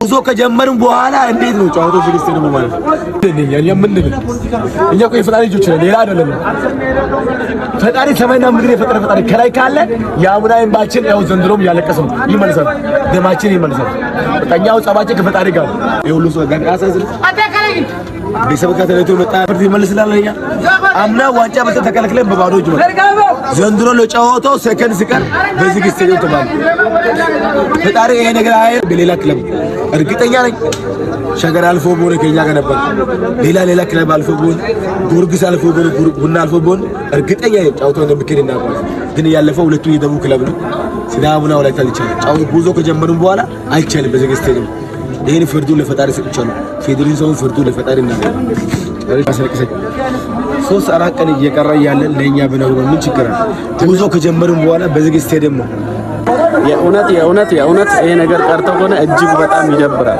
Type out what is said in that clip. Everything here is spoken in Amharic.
ጉዞ ከጀመርን በኋላ እንዴት ነው ጫውተው ፍልስጤም ነው ማለት እኛ እኮ የፈጣሪ ልጆች ነን ሌላ አይደለም ፈጣሪ ሰማይና ምድር የፈጠረ ፈጣሪ ከላይ ካለ የአቡነ እንባችን ያው ዘንድሮም ያለቀሰው ይመልሳል ደማችን ይመልሳል በቃኛው ጸባችን ከፈጣሪ ጋር ይሁሉ ሰው ጋር አሳዝል ቤተሰብ ጋር ተለይቶ መጣ ፍርድ ይመልስላል ለኛ አምና ዋንጫ በተከለከለ በባዶ እጅ ዘንድሮ ለጫወተው ሰከንድ ሲቀር በዚህ ግስቴው ተባለ ፈጣሪ ይሄ ነገር አይ በሌላ ክለብ እርግጠኛ ነኝ ሸገር አልፎ ቦሬ ከኛ ጋር ነበር ሌላ ክለብ አልፎ ቦን ጊዮርጊስ አልፎ ቦን ቡና አልፎ ቦን እርግጠኛ ነኝ ጫወተው እንደምከደና ግን ያለፈው ሁለቱ የደቡብ ክለብ ነው ሲዳሙና ወላይታ ይቻላል ጫው ጉዞ ከጀመሩን በኋላ አይቻልም በዚህ ግስቴው ይሄን ፍርዱ ለፈጣሪ ሰጥቻለሁ ፌዴሬሽኑ ፍርዱ ለፈጣሪ እናገር አሰረከሰ 3-4 ቀን እየቀረ ያለን ለኛ ብለው ምን ችግር አለ ጉዞ ከጀመሩን በኋላ በዚህ ስቴዲየም ነው የእውነት ይሄ ነገር ቀርቶ ሆነ እጅግ በጣም ይደብራል